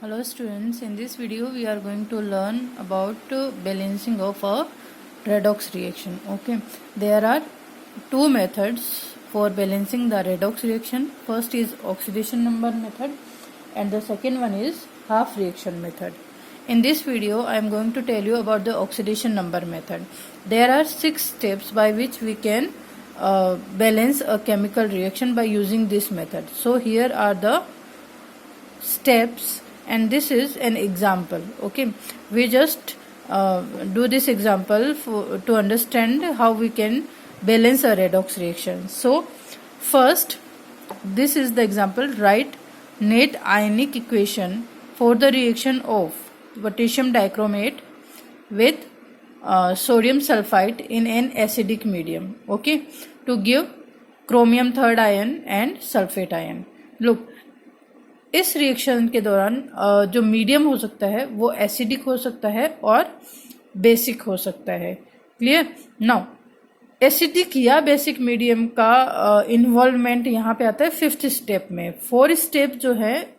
Hello students, in this video we are going to learn about balancing of a redox reaction. Okay, there are two methods for balancing the redox reaction. First is oxidation number method and the second one is half reaction method. In this video I am going to tell you about the oxidation number method. There are 6 steps by which we can balance a chemical reaction by using this method. So here are the steps and this is an example. Okay, we just do this example to understand how we can balance a redox reaction. So first, this is the example. Write net ionic equation for the reaction of potassium dichromate with sodium sulfite in an acidic medium, okay, to give chromium third ion and sulfate ion. Look, इस reaction के दौरान जो medium हो सकता है वो acidic हो सकता है और बेसिक हो सकता है. क्लियर? नाउ एसिडिक या बेसिक मीडियम का इन्वॉल्वमेंट यहाँ पे आता है 5th स्टेप में. 4 स्टेप जो है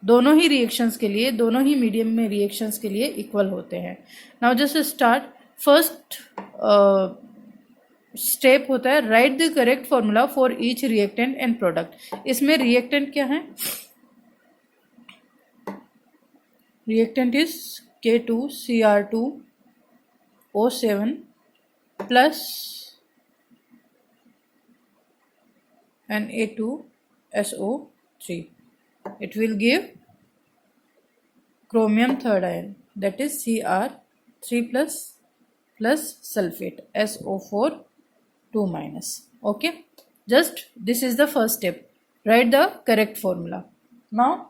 दोनों ही रिएक्शंस के लिए, दोनों ही मीडियम में रिएक्शंस के लिए इक्वल होते हैं. Now just start. First step होता है right the correct formula for each reactant and product. इसमें रिएक्टेंट क्या है? Reactant is K2Cr2O7 plus Na2SO3. It will give chromium third ion, that is Cr3 plus sulfate SO4 2 minus. Okay, just this is the first step. Write the correct formula. Now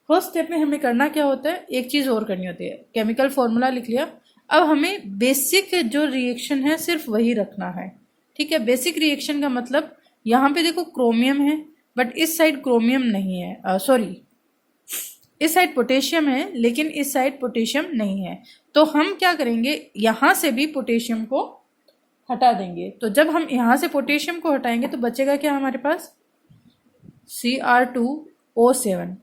first step में हमें करना क्या होता है, एक चीज और करनी होती है. केमिकल फॉर्मूला लिख लिया. अब हमें बेसिक जो रिएक्शन है सिर्फ वही रखना है. ठीक है, बेसिक रिएक्शन का मतलब यहाँ पे देखो क्रोमियम है बट इस साइड क्रोमियम नहीं है, सॉरी इस साइड पोटेशियम है लेकिन इस साइड पोटेशियम नहीं है. तो हम क्या करेंगे, यहाँ से भी पोटेशियम को हटा देंगे. तो जब हम यहाँ से पोटेशियम को हटाएंगे तो बचेगा क्या हमारे पास? Cr2O7.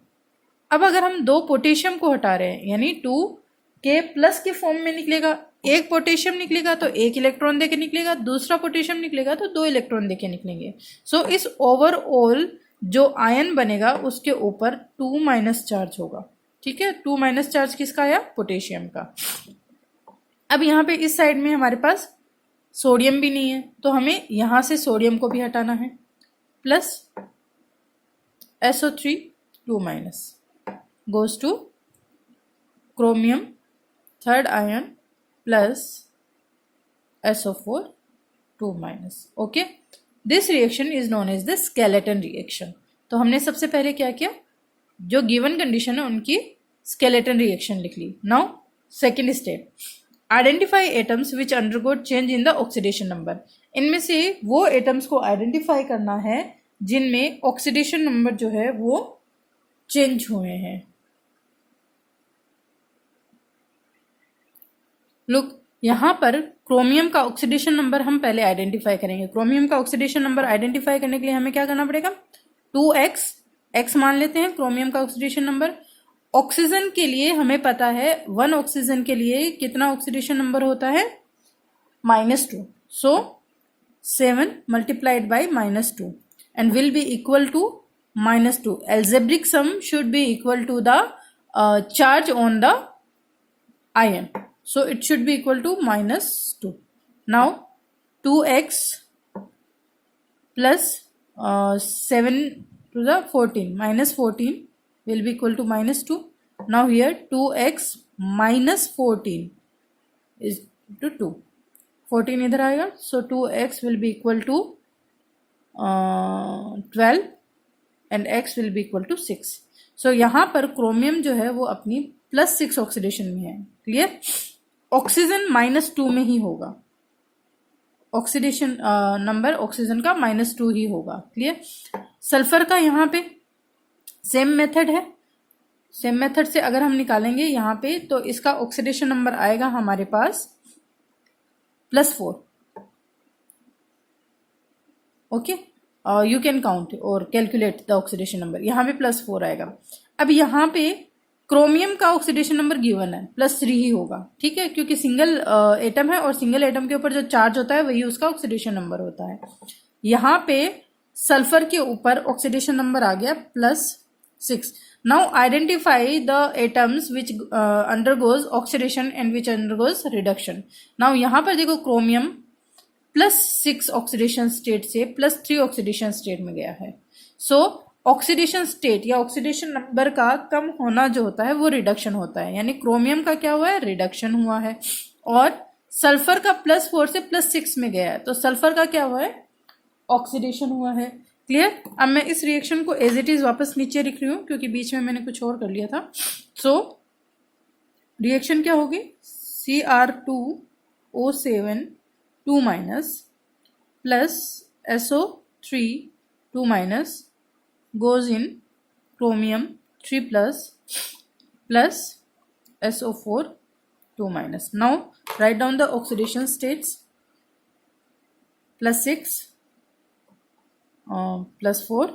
अब अगर हम 2 पोटेशियम को हटा रहे हैं यानी 2K प्लस के फॉर्म में निकलेगा. एक पोटेशियम निकलेगा तो 1 इलेक्ट्रॉन देके निकलेगा, दूसरा पोटेशियम निकलेगा तो 2 इलेक्ट्रॉन देके निकलेंगे. सो इस ओवरऑल जो आयन बनेगा उसके ऊपर 2 माइनस चार्ज होगा. ठीक है, 2 माइनस चार्ज किसका आया? पोटेशियम का. अब यहाँ पे इस साइड में हमारे पास सोडियम भी नहीं है तो हमें यहाँ से सोडियम को भी हटाना है. Plus SO3 2 minus goes to chromium third ion plus SO4 2 minus. Okay, this reaction is known as the skeleton reaction. तो हमने सबसे पहले क्या किया, जो गिवन कंडीशन है उनकी skeleton reaction लिख ली. Now second step, identify atoms which undergo change in the oxidation number. इनमें से वो एटम्स को आइडेंटिफाई करना है जिनमें ऑक्सीडेशन नंबर जो है वो चेंज हुए हैं. लुक, यहाँ पर क्रोमियम का ऑक्सीडेशन नंबर हम पहले आइडेंटिफाई करेंगे. क्रोमियम का ऑक्सीडेशन नंबर आइडेंटिफाई करने के लिए हमें क्या करना पड़ेगा? 2x, x मान लेते हैं क्रोमियम का ऑक्सीडेशन नंबर. ऑक्सीजन के लिए हमें पता है 1 ऑक्सीजन के लिए कितना ऑक्सीडेशन नंबर होता है? -2. So 7 multiplied by -2 and will be equal to -2. Algebraic sum should be equal to the charge on the ion. So it should be equal to -2. Now 2x plus 7 to the 14 -14 will be equal to -2. Now here 2x minus 14 is to 2. 14 इधर आएगा. So 2x will be equal to 12 and x will be equal to 6. So यहाँ पर chromium जो है वो अपनी +6 oxidation में है. क्लियर? ऑक्सीजन -2 में ही होगा. ऑक्सीडेशन नंबर ऑक्सीजन का -2 ही होगा. क्लियर? सल्फर का यहाँ पे सेम मेथड है. सेम मेथड से अगर हम निकालेंगे यहाँ पे तो इसका ऑक्सीडेशन नंबर आएगा हमारे पास +4. ओके, यू कैन काउंट और कैलकुलेट द ऑक्सीडेशन नंबर। यहाँ पे +4 आएगा। अब यहाँ पे क्रोमियम का ऑक्सीडेशन नंबर गिवन है, +3 ही होगा, ठीक है, क्योंकि सिंगल एटम है और सिंगल एटम के ऊपर जो चार्ज होता है वही उसका ऑक्सीडेशन नंबर होता है। यहाँ पे सल्फर के ऊपर ऑक्सीडेशन नंबर आ गया +6। Now identify the atoms which undergoes oxidation and which undergoes reduction. Now यहाँ पर देखो क्रोमियम +6 ऑक्सीडेशन स्टेट से +3 ऑक्सीडेशन स्टेट में गया है। सो ऑक्सीडेशन स्टेट या ऑक्सीडेशन नंबर का कम होना जो होता है वो रिडक्शन होता है, यानी क्रोमियम का क्या हुआ है, रिडक्शन हुआ है। और सल्फर का +4 से +6 में गया है, तो सल्फर का क्या हुआ है, ऑक्सीडेशन हुआ है। क्लियर। अब मैं इस रिएक्शन को एज इट इज वापस नीचे लिख रही हूं क्योंकि बीच में मैंने कुछ और कर लिया था। सो रिएक्शन क्या होगी, Cr2O7 2- plus SO3 2- goes in chromium 3+ plus SO4 2-. Now write down the oxidation states. +6 +4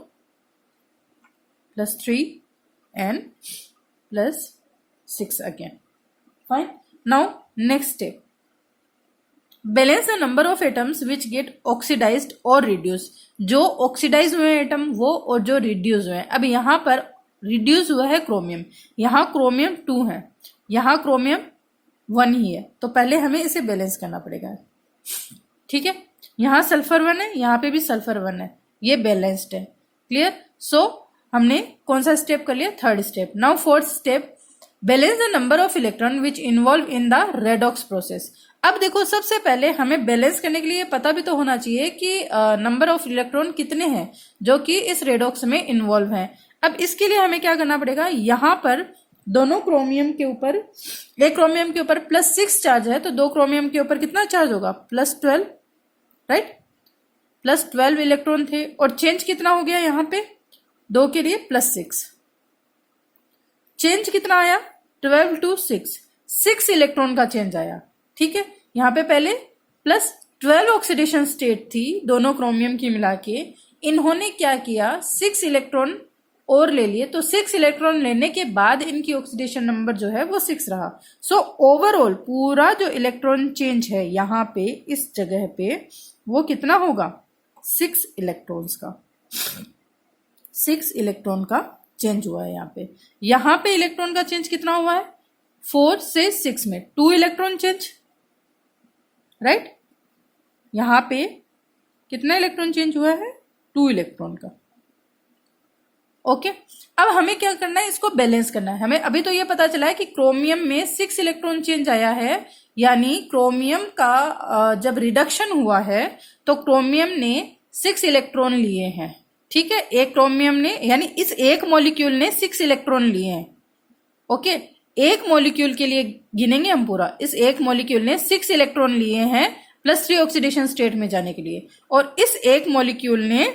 +3 and +6 again. Fine. Now next step, balance the number of atoms which get oxidised और रिड्यूस। जो oxidise हुए atom वो और जो reduce हुए। अब यहाँ पर रिड्यूस हुआ है क्रोमियम, यहाँ क्रोमियम 2 है, यहाँ क्रोमियम 1 ही है, तो पहले हमें इसे बैलेंस करना पड़ेगा, ठीक है। यहाँ सल्फर 1 है, यहाँ पे भी सल्फर 1 है, ये बैलेंस्ड है। क्लियर। सो हमने कौन सा स्टेप कर लिया, third step. Now fourth step, balance the number of electron which involve in the redox process. अब देखो सबसे पहले हमें बैलेंस करने के लिए पता भी तो होना चाहिए कि नंबर ऑफ इलेक्ट्रॉन कितने हैं जो कि इस रेडॉक्स में इन्वॉल्व हैं। अब इसके लिए हमें क्या करना पड़ेगा, यहाँ पर दोनों क्रोमियम के ऊपर, एक क्रोमियम के ऊपर +6 चार्ज है, तो दो क्रोमियम के ऊपर कितना चार्ज होगा, +12, राइट, +12 इलेक्ट्रॉन थे और चेंज कितना हो गया, यहाँ पे 2 के लिए +6, चेंज कितना आया, 12 to 6 इलेक्ट्रॉन का चेंज आया, ठीक है। यहाँ पे पहले +12 ऑक्सीडेशन स्टेट थी दोनों क्रोमियम की मिला के, इन्होंने क्या किया, 6 इलेक्ट्रॉन और ले लिए, तो 6 इलेक्ट्रॉन लेने के बाद इनकी ऑक्सीडेशन नंबर जो है वो 6 रहा। सो ओवरऑल पूरा जो इलेक्ट्रॉन चेंज है यहाँ पे इस जगह पे वो कितना होगा, 6 इलेक्ट्रॉन्स का, 6 इलेक्ट्रॉन का चेंज हुआ है यहाँ पे इलेक्ट्रॉन का चेंज कितना हुआ है, 4 से 6 में 2 इलेक्ट्रॉन चेंज, राइट। यहाँ पे कितना इलेक्ट्रॉन चेंज हुआ है, 2 इलेक्ट्रॉन का। ओके। अब हमें क्या करना है, इसको बैलेंस करना है। हमें अभी तो ये पता चला है कि क्रोमियम में 6 इलेक्ट्रॉन चेंज आया है, यानी क्रोमियम का जब रिडक्शन हुआ है तो क्रोमियम ने 6 इलेक्ट्रॉन लिए हैं, ठीक है। एक क्रोमियम ने, यानी इस एक मॉलिक्यूल ने 6 इलेक्ट्रॉन लिए हैं। ओके, एक मॉलिक्यूल के लिए गिनेंगे हम पूरा, इस एक मॉलिक्यूल ने 6 इलेक्ट्रॉन लिए हैं +3 ऑक्सीडेशन स्टेट में जाने के लिए, और इस एक मॉलिक्यूल ने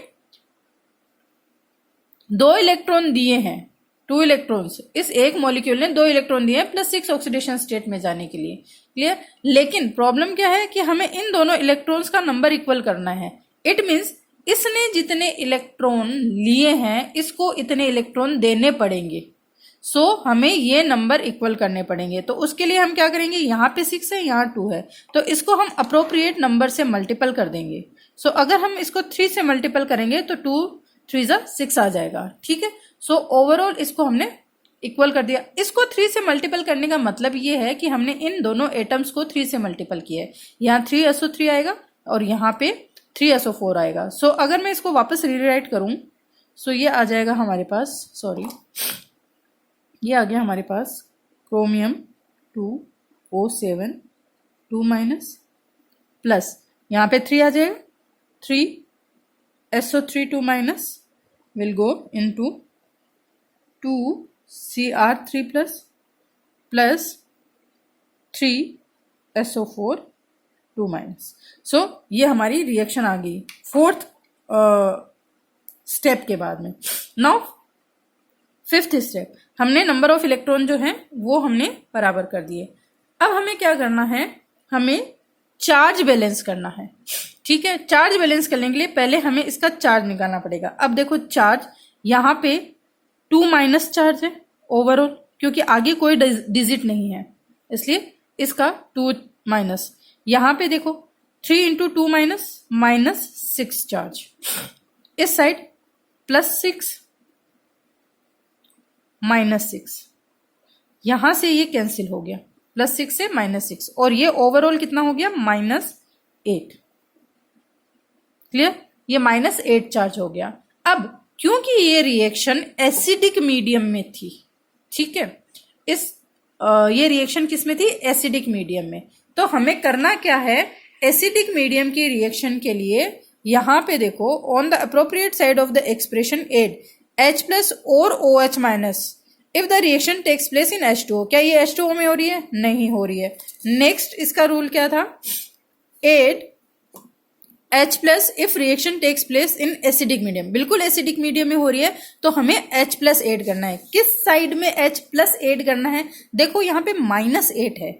2 इलेक्ट्रॉन दिए हैं, 2 इलेक्ट्रॉन्स, इस एक मॉलिक्यूल ने 2 इलेक्ट्रॉन दिए हैं +6 ऑक्सीडेशन स्टेट में जाने के लिए। क्लियर। लेकिन प्रॉब्लम क्या है कि हमें इन दोनों इलेक्ट्रॉन्स का नंबर इक्वल करना है। इट मीन्स इसने जितने इलेक्ट्रॉन लिए हैं इसको इतने इलेक्ट्रॉन देने पड़ेंगे। सो हमें ये नंबर इक्वल करने पड़ेंगे। तो उसके लिए हम क्या करेंगे, यहाँ पे 6 है, यहाँ 2 है, तो इसको हम अप्रोप्रिएट नंबर से मल्टीपल कर देंगे। सो अगर हम इसको 3 से मल्टीपल करेंगे तो 2 3 6 आ जाएगा, ठीक है। सो ओवरऑल इसको हमने इक्वल कर दिया। इसको 3 से मल्टीपल करने का मतलब ये है कि हमने इन दोनों एटम्स को 3 से मल्टीपल किया है। यहाँ 3SO3 आएगा और यहाँ पे 3SO4 आएगा। सो अगर मैं इसको वापस रीराइट करूं, सो ये आ जाएगा हमारे पास, सॉरी, ये आ गया हमारे पास क्रोमियम 2O7 2- प्लस यहाँ पे 3 आ जाएगा, 3SO3 2- will go into 2Cr3 plus 3SO4 2-। सो ये हमारी रिएक्शन आ गई फोर्थ स्टेप के बाद में। नाउ फिफ्थ स्टेप, हमने नंबर ऑफ इलेक्ट्रॉन जो है वो हमने बराबर कर दिए। अब हमें क्या करना है, हमें चार्ज बैलेंस करना है। ठीक है, चार्ज बैलेंस करने के लिए पहले हमें इसका चार्ज निकालना पड़ेगा। अब देखो चार्ज यहाँ पे 2 माइनस चार्ज है ओवरऑल, क्योंकि आगे कोई डिजिट नहीं है इसलिए इसका 2 माइनस। यहाँ पे देखो 3 इंटू 2 माइनस 6 चार्ज। इस साइड +6 -6, यहां से ये कैंसिल हो गया, +6 से -6, और ये ओवरऑल कितना हो गया -8। क्लियर, ये -8 चार्ज हो गया। अब क्योंकि ये रिएक्शन एसिडिक मीडियम में थी, ठीक है, ये रिएक्शन किस में थी, एसिडिक मीडियम में, तो हमें करना क्या है, एसिडिक मीडियम की रिएक्शन के लिए यहां पे देखो on the appropriate side of the expression add H+ और OH- if the reaction takes place in H2O। क्या ये H2O में हो रही है, नहीं हो रही है। नेक्स्ट इसका रूल क्या था, add H+ if reaction takes place in acidic medium, बिल्कुल एसिडिक मीडियम में हो रही है तो हमें H+ ऐड करना है। किस साइड में H+ ऐड करना है, देखो यहाँ पे -8 है,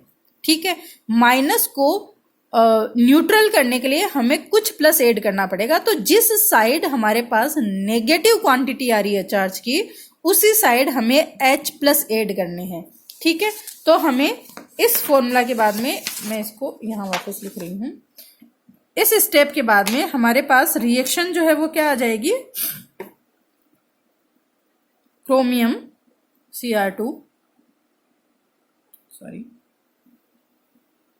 ठीक है, माइनस को न्यूट्रल करने के लिए हमें कुछ प्लस ऐड करना पड़ेगा। तो जिस साइड हमारे पास नेगेटिव क्वांटिटी आ रही है चार्ज की, उसी साइड हमें H+ ऐड करने हैं। ठीक है, तो हमें इस फॉर्मूला के बाद में, मैं इसको यहां वापस लिख रही हूं, इस स्टेप के बाद में हमारे पास रिएक्शन जो है वो क्या आ जाएगी, chromium Cr2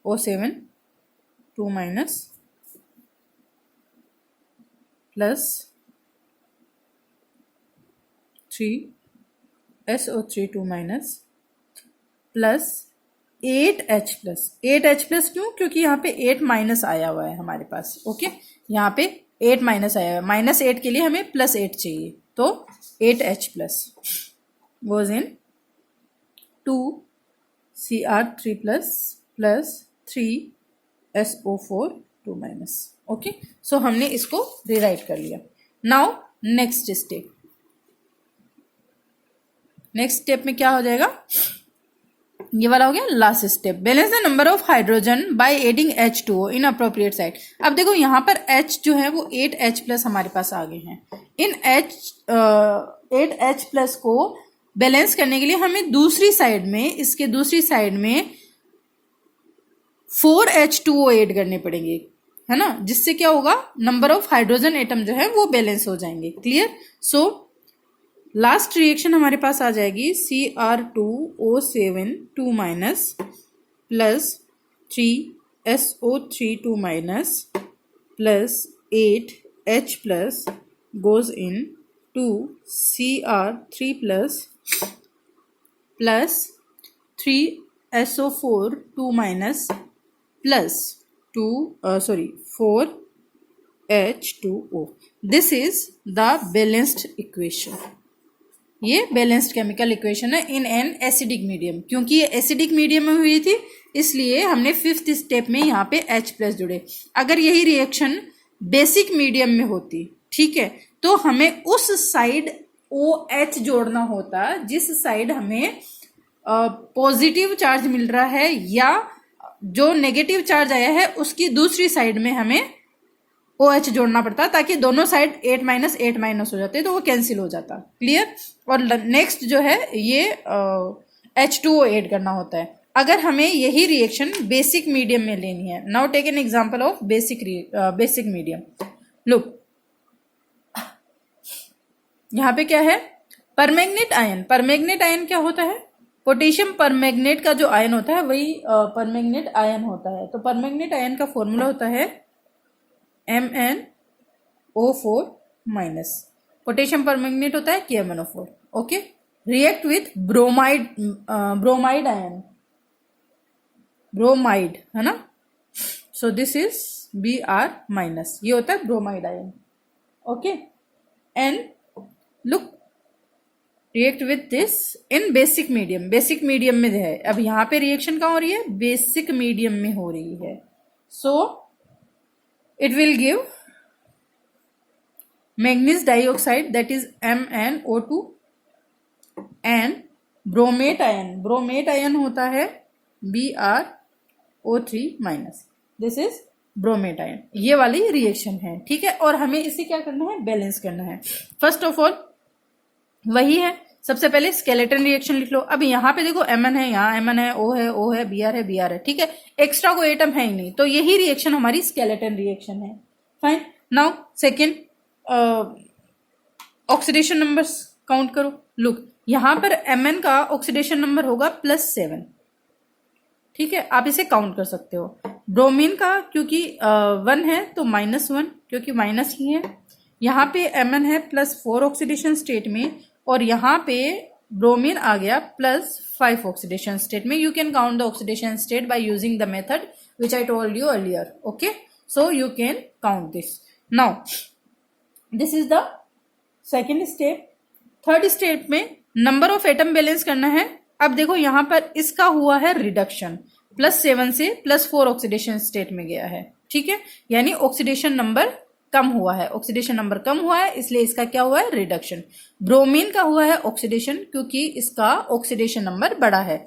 O7 2 minus plus 3SO3 2 minus plus 8H+। 8H+ क्यों, क्योंकि यहाँ पे 8 माइनस आया हुआ है हमारे पास। ओके, यहाँ पे 8 माइनस आया हुआ है, -8 के लिए हमें +8 चाहिए, तो 8H+ goes in 2Cr3 plus 3SO4 2 minus. Okay, so हमने इसको रिराइट कर लिया। नाउ नेक्स्ट स्टेप में क्या हो जाएगा, ये वाला हो गया last step, balance the number of hydrogen by adding H2O in appropriate side. अब देखो यहाँ पर H जो है वो 8H+ हमारे पास आ गए हैं। इन 8H+ को बैलेंस करने के लिए हमें दूसरी साइड में, इसके दूसरी साइड में 4H2O ऐड करने पड़ेंगे, है ना, जिससे क्या होगा, नंबर ऑफ हाइड्रोजन एटम जो है वो बैलेंस हो जाएंगे। क्लियर, सो लास्ट रिएक्शन हमारे पास आ जाएगी Cr2O7 2 minus plus 3SO3 2 minus plus 8H+ goes in 2Cr3 plus 3SO4 2 minus plus 4H2O। This is the balanced equation. ये बैलेंस्ड केमिकल इक्वेशन है in an acidic medium. क्योंकि ये acidic medium में हुई थी इसलिए हमने 5th स्टेप में यहाँ पे H+ जुड़े। अगर यही रिएक्शन बेसिक मीडियम में होती, ठीक है, तो हमें उस साइड OH जोड़ना होता जिस साइड हमें पॉजिटिव चार्ज मिल रहा है, या जो नेगेटिव चार्ज आया है उसकी दूसरी साइड में हमें OH जोड़ना पड़ता, ताकि दोनों साइड 8 माइनस हो जाते, तो वो कैंसिल हो जाता। क्लियर, और नेक्स्ट जो है ये H2O ऐड करना होता है अगर हमें यही रिएक्शन बेसिक मीडियम में लेनी है। Now take an example of basic medium. Look, यहाँ पे क्या है, परमैंगनेट आयन। परमैंगनेट आयन क्या होता है, पोटेशियम परमैंगनेट का जो आयन होता है वही परमैंगनेट आयन होता है। तो परमैंगनेट आयन का फॉर्मूला होता है MnO4 माइनस, पोटेशियम परमैंगनेट होता है KMnO4। Okay, react with bromide ion, bromide, है ना, so this is Br minus, ये होता है bromide ion. Okay, and look, react with this in basic medium. Basic medium में है, अब यहाँ पे रिएक्शन कहाँ हो रही है, बेसिक मीडियम में हो रही है। सो it will give manganese dioxide, that is MnO2, and bromate ion होता है BrO3 माइनस। दिस इज ब्रोमेटाइन, ये वाली रिएक्शन है, ठीक है। और हमें इसे क्या करना है, बैलेंस करना है। फर्स्ट ऑफ ऑल वही है, सबसे पहले स्केलेटन रिएक्शन लिख लो। अब यहाँ पे देखो Mn है, यहाँ Mn है, O है, O है, Br है, Br है, ठीक है। एक्स्ट्रा कोई एटम है ही नहीं, तो यही रिएक्शन हमारी स्केलेटन रिएक्शन है। Fine. Now second, oxidation numbers count करो। लुक, यहाँ पर Mn का ऑक्सीडेशन नंबर होगा +7, ठीक है, आप इसे काउंट कर सकते हो। ब्रोमीन का क्योंकि 1 है तो -1, क्योंकि माइनस ही है। यहाँ पे Mn है +4 ऑक्सीडेशन स्टेट में, और यहाँ पे ब्रोमीन आ गया +5 ऑक्सीडेशन स्टेट में। You can count the oxidation state by using the method which I told you earlier, okay. So you can count this. Now this is the second step. Third step में number of atom balance करना है। अब देखो यहाँ पर इसका हुआ है रिडक्शन, +7 से +4 ऑक्सीडेशन स्टेट में गया है, ठीक है, यानी ऑक्सीडेशन नंबर कम हुआ है। ऑक्सीडेशन नंबर कम हुआ है, इसलिए इसका क्या हुआ है, रिडक्शन। ब्रोमीन का हुआ है ऑक्सीडेशन, क्योंकि इसका ऑक्सीडेशन नंबर बड़ा है।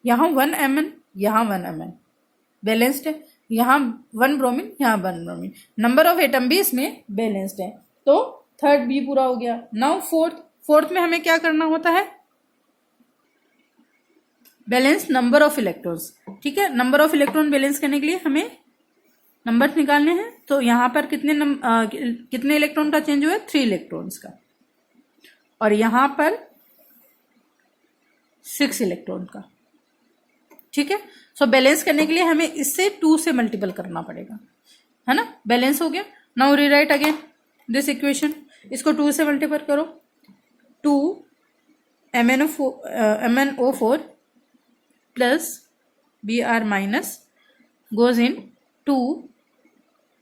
यहाँ 1 Mn, यहाँ 1 Mn बैलेंस्ड है, यहाँ 1 ब्रोमीन, यहाँ 1 ब्रोमीन, नंबर ऑफ एटम भी इसमें बैलेंस्ड है। तो थर्ड भी पूरा हो गया। नाउ फोर्थ में हमें क्या करना होता है, बैलेंस नंबर ऑफ इलेक्ट्रॉन्स, ठीक है। नंबर ऑफ इलेक्ट्रॉन बैलेंस करने के लिए हमें नंबर निकालने हैं। तो यहाँ पर कितने इलेक्ट्रॉन का चेंज हुआ है, 3 इलेक्ट्रॉन्स का, और यहाँ पर 6 इलेक्ट्रॉन का, ठीक है। सो बैलेंस करने के लिए हमें इससे 2 से मल्टीपल करना पड़ेगा, है ना। बैलेंस हो गया। Now rewrite again this equation, इसको 2 से मल्टीपल करो। 2 MnO4 plus Br minus goes in 2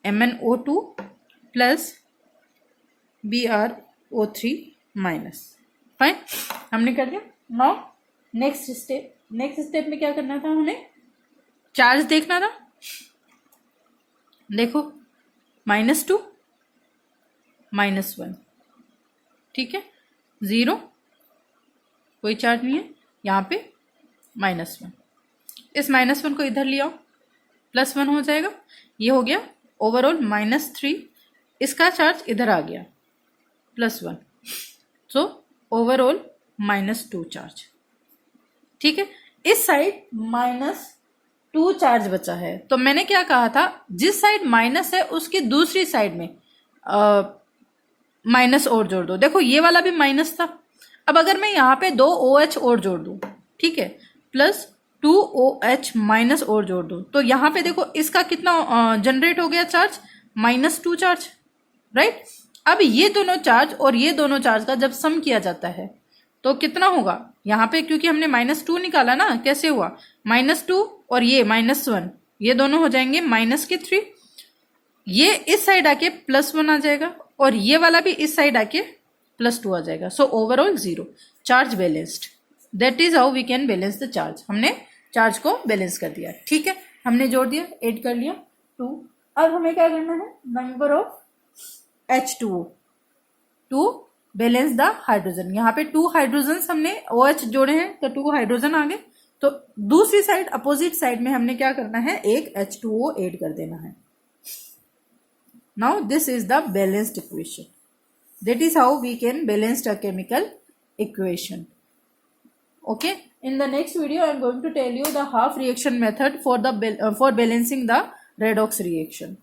MnO2 plus BrO3 minus. Fine, हमने कर दिया। नाउ नेक्स्ट स्टेप में क्या करना था, हमें चार्ज देखना था। देखो -2 -1, ठीक है, 0 कोई चार्ज नहीं है, यहाँ पे -1। इस -1 को इधर ले आओ, +1 हो जाएगा, ये हो गया ओवरऑल -3। इसका चार्ज इधर आ गया +1, सो ओवरऑल -2 चार्ज, ठीक है। इस साइड -2 चार्ज बचा है। तो मैंने क्या कहा था, जिस साइड माइनस है उसकी दूसरी साइड में माइनस और जोड़ दो। देखो ये वाला भी माइनस था, अब अगर मैं यहाँ पे 2 OH और जोड़ दूं, ठीक है, +2 OH माइनस और जोड़ दूं, तो यहाँ पे देखो इसका कितना जनरेट हो गया चार्ज, -2 चार्ज, राइट। अब ये दोनों चार्ज और ये दोनों चार्ज का जब सम किया जाता है तो कितना होगा, यहाँ पे क्योंकि हमने -2 निकाला ना, कैसे हुआ, -2 और ये -1, ये दोनों हो जाएंगे -3। ये इस साइड आके +1 आ जाएगा, और ये वाला भी इस साइड आके +2 आ जाएगा। So overall 0, charge balanced. That is how we can balance the charge. हमने चार्ज को बैलेंस कर दिया, ठीक है, हमने जोड़ दिया, ऐड कर लिया 2। अब हमें क्या करना है, number of H2O to balance the hydrogen. यहाँ पे 2 हाइड्रोजन हमने OH जोड़े हैं, तो 2 हाइड्रोजन आ गए। तो दूसरी साइड, अपोजिट साइड में हमने क्या करना है, एक H2O ऐड कर देना है। Now this is the balanced equation. That is how we can balance a chemical equation. Okay. In the next video, I am going to tell you the half reaction method for balancing the redox reaction.